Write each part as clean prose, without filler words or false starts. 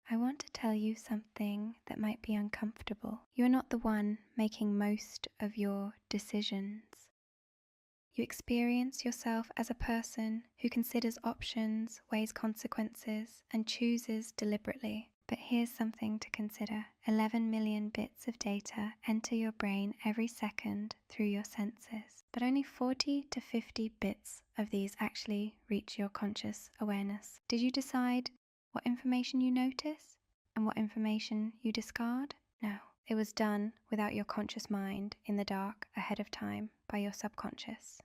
I want to tell you something that might be uncomfortable. You're not the one making most of your decisions. You experience yourself as a person who considers options, weighs consequences, and chooses deliberately. But here's something to consider. 11 million bits of data enter your brain every second through your senses. But only 40 to 50 bits of these actually reach your conscious awareness. Did you decide what information you notice and what information you discard? No. It was done without your conscious mind in the dark ahead of time by your subconscious.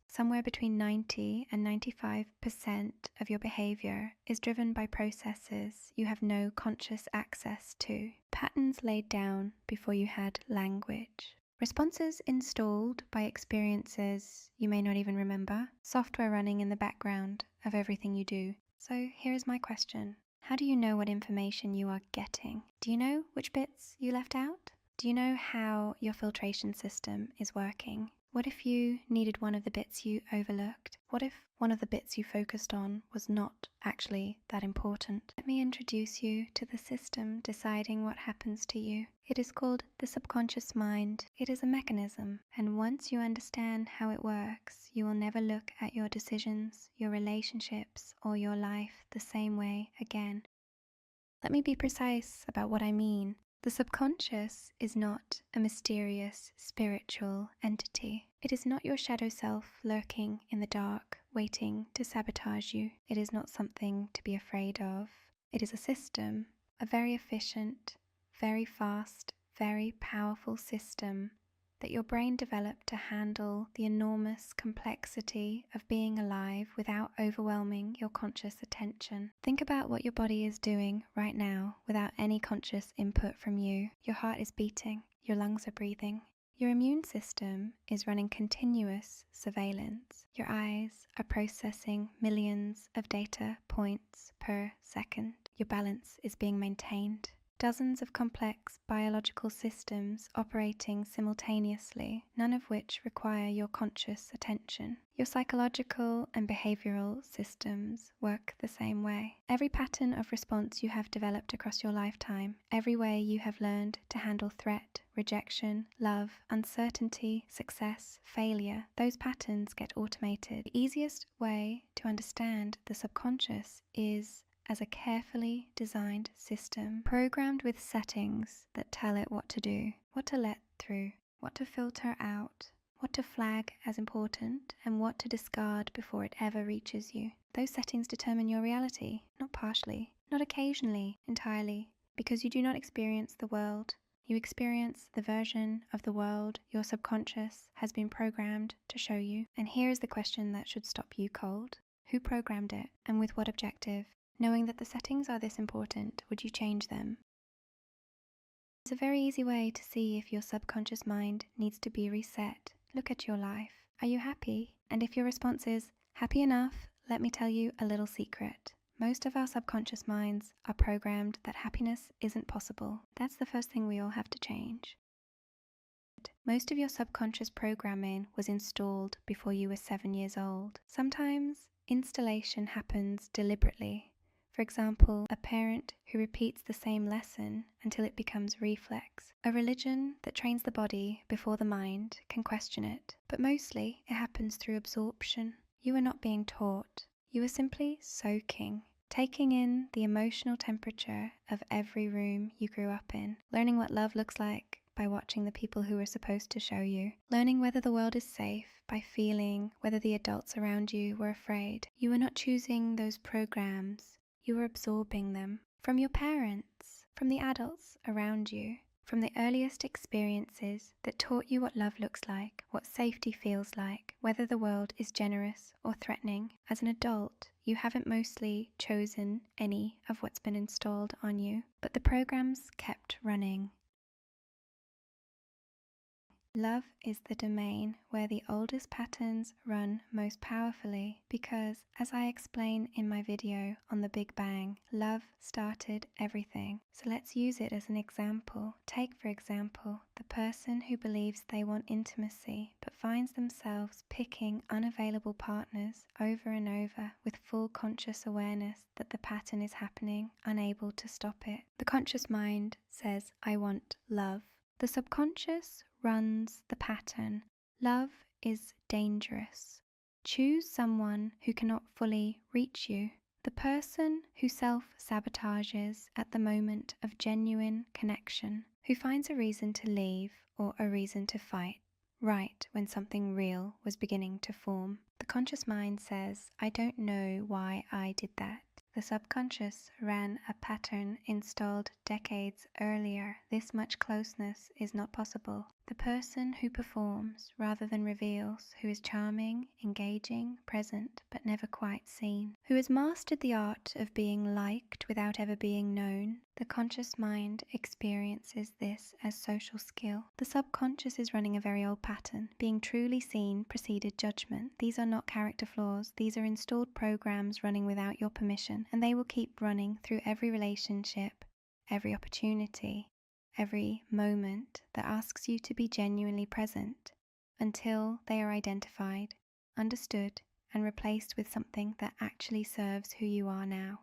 Somewhere between 90 and 95% of your behavior is driven by processes you have no conscious access to, patterns laid down before you had language, responses installed by experiences you may not even remember, software running in the background of everything you do. So here's my question. How do you know what information you are getting? Do you know which bits you left out? Do you know how your filtration system is working? What if you needed one of the bits you overlooked? What if one of the bits you focused on was not actually that important? Let me introduce you to the system deciding what happens to you. It is called the subconscious mind. It is a mechanism, and once you understand how it works, you will never look at your decisions, your relationships, or your life the same way again. Let me be precise about what I mean. The subconscious is not a mysterious spiritual entity. It is not your shadow self lurking in the dark, waiting to sabotage you. It is not something to be afraid of. It is a system, a very efficient, very fast, very powerful system that your brain developed to handle the enormous complexity of being alive without overwhelming your conscious attention. Think about what your body is doing right now without any conscious input from you. Your heart is beating, your lungs are breathing. Your immune system is running continuous surveillance. Your eyes are processing millions of data points per second. Your balance is being maintained. Dozens of complex biological systems operating simultaneously, none of which require your conscious attention. Your psychological and behavioral systems work the same way. Every pattern of response you have developed across your lifetime, every way you have learned to handle threat, rejection, love, uncertainty, success, failure, those patterns get automated. The easiest way to understand the subconscious is as a carefully designed system, programmed with settings that tell it what to do, what to let through, what to filter out, what to flag as important, and what to discard before it ever reaches you. Those settings determine your reality, not partially, not occasionally, entirely, because you do not experience the world. You experience the version of the world your subconscious has been programmed to show you. And here is the question that should stop you cold. Who programmed it, and with what objective? Knowing that the settings are this important, would you change them? It's a very easy way to see if your subconscious mind needs to be reset. Look at your life. Are you happy? And if your response is happy enough, let me tell you a little secret. Most of our subconscious minds are programmed that happiness isn't possible. That's the first thing we all have to change. Most of your subconscious programming was installed before you were 7 years old. Sometimes installation happens deliberately. For example, a parent who repeats the same lesson until it becomes reflex. A religion that trains the body before the mind can question it, but mostly it happens through absorption. You are not being taught. You are simply soaking, taking in the emotional temperature of every room you grew up in, learning what love looks like by watching the people who were supposed to show you, learning whether the world is safe by feeling whether the adults around you were afraid. You are not choosing those programs. You are absorbing them from your parents, from the adults around you, from the earliest experiences that taught you what love looks like, what safety feels like, whether the world is generous or threatening. As an adult, you haven't mostly chosen any of what's been installed on you, but the programs kept running. Love is the domain where the oldest patterns run most powerfully because, as I explain in my video on the Big Bang, love started everything. So let's use it as an example. Take, for example, the person who believes they want intimacy but finds themselves picking unavailable partners over and over with full conscious awareness that the pattern is happening, unable to stop it. The conscious mind says, I want love. The subconscious runs the pattern. Love is dangerous. Choose someone who cannot fully reach you. The person who self-sabotages at the moment of genuine connection, who finds a reason to leave or a reason to fight, right when something real was beginning to form. The conscious mind says, I don't know why I did that. The subconscious ran a pattern installed decades earlier. This much closeness is not possible. The person who performs rather than reveals, who is charming, engaging, present, but never quite seen, who has mastered the art of being liked without ever being known. The conscious mind experiences this as social skill. The subconscious is running a very old pattern. Being truly seen preceded judgment. These are not character flaws. These are installed programs running without your permission, and they will keep running through every relationship, every opportunity, every moment that asks you to be genuinely present until they are identified, understood, and replaced with something that actually serves who you are now.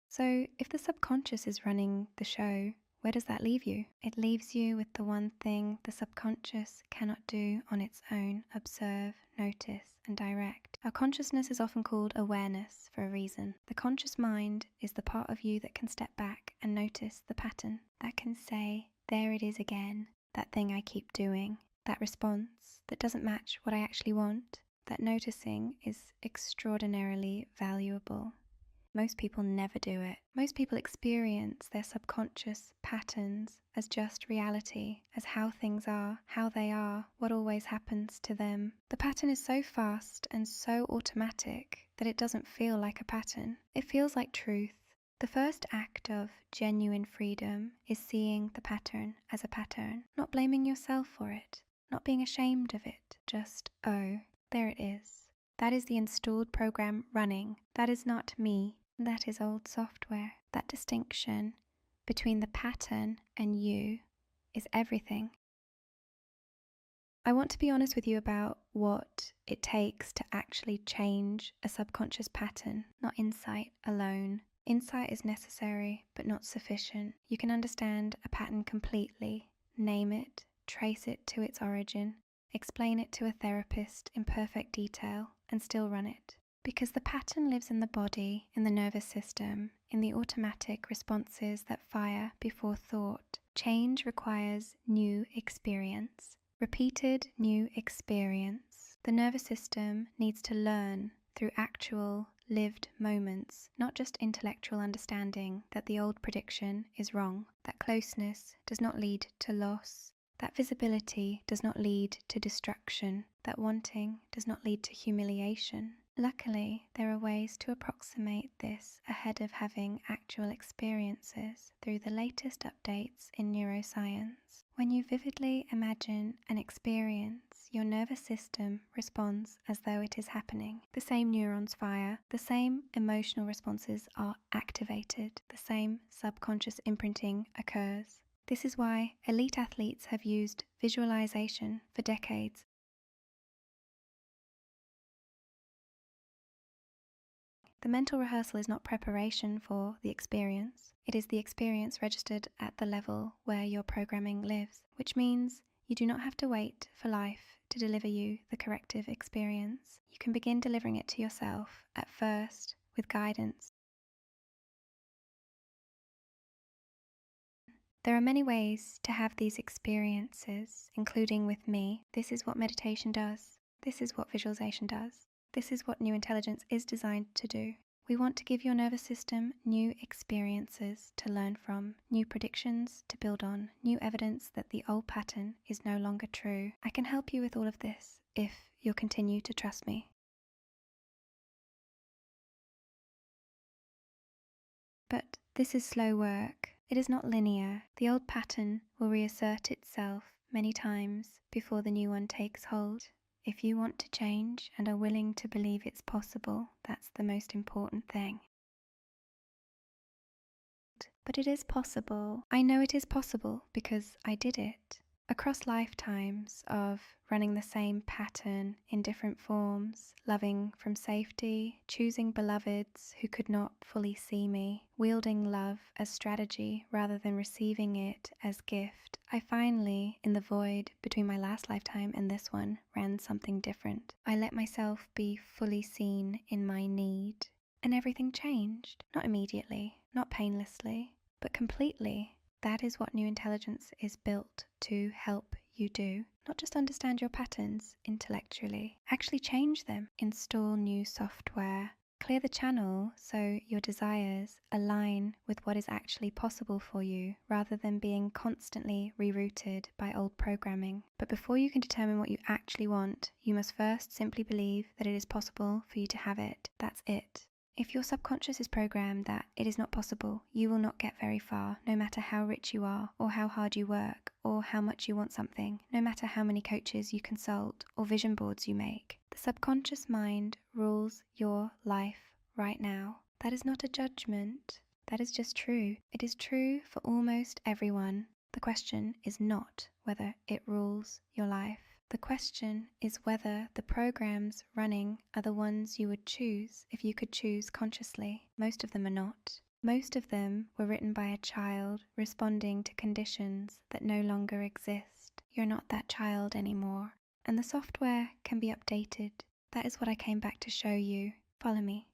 So, if the subconscious is running the show, where does that leave you? It leaves you with the one thing the subconscious cannot do on its own: observe, notice, and direct. Our consciousness is often called awareness for a reason. The conscious mind is the part of you that can step back and notice the pattern, that can say, there it is again, that thing I keep doing, that response that doesn't match what I actually want. That noticing is extraordinarily valuable. Most people never do it. Most people experience their subconscious patterns as just reality, as how things are, how they are, what always happens to them. The pattern is so fast and so automatic that it doesn't feel like a pattern. It feels like truth. The first act of genuine freedom is seeing the pattern as a pattern, not blaming yourself for it, not being ashamed of it, just, oh, there it is. That is the installed program running. That is not me. That is old software. That distinction between the pattern and you is everything. I want to be honest with you about what it takes to actually change a subconscious pattern, not insight alone. Insight is necessary, but not sufficient. You can understand a pattern completely, name it, trace it to its origin, explain it to a therapist in perfect detail, and still run it. Because the pattern lives in the body, in the nervous system, in the automatic responses that fire before thought. Change requires new experience, repeated new experience. The nervous system needs to learn through actual lived moments, not just intellectual understanding that the old prediction is wrong, that closeness does not lead to loss, that visibility does not lead to destruction, that wanting does not lead to humiliation. Luckily, there are ways to approximate this ahead of having actual experiences through the latest updates in neuroscience. When you vividly imagine an experience, your nervous system responds as though it is happening. The same neurons fire, the same emotional responses are activated, the same subconscious imprinting occurs. This is why elite athletes have used visualization for decades. The mental rehearsal is not preparation for the experience. It is the experience registered at the level where your programming lives, which means you do not have to wait for life to deliver you the corrective experience. You can begin delivering it to yourself at first with guidance. There are many ways to have these experiences, including with me. This is what meditation does. This is what visualization does. This is what New Intelligence is designed to do. We want to give your nervous system new experiences to learn from, new predictions to build on, new evidence that the old pattern is no longer true. I can help you with all of this if you'll continue to trust me. But this is slow work. It is not linear. The old pattern will reassert itself many times before the new one takes hold. If you want to change and are willing to believe it's possible, that's the most important thing. But it is possible. I know it is possible because I did it. Across lifetimes of running the same pattern in different forms, loving from safety, choosing beloveds who could not fully see me, wielding love as strategy rather than receiving it as gift, I finally, in the void between my last lifetime and this one, ran something different. I let myself be fully seen in my need. And everything changed. Not immediately, not painlessly, but completely. That is what New Intelligence is built to help you do. Not just understand your patterns intellectually, actually change them. Install new software. Clear the channel so your desires align with what is actually possible for you rather than being constantly rerouted by old programming. But before you can determine what you actually want, you must first simply believe that it is possible for you to have it. That's it. If your subconscious is programmed that it is not possible, you will not get very far, no matter how rich you are, or how hard you work, or how much you want something, no matter how many coaches you consult, or vision boards you make. The subconscious mind rules your life right now. That is not a judgment. That is just true. It is true for almost everyone. The question is not whether it rules your life. The question is whether the programs running are the ones you would choose if you could choose consciously. Most of them are not. Most of them were written by a child responding to conditions that no longer exist. You're not that child anymore, and the software can be updated. That is what I came back to show you. Follow me.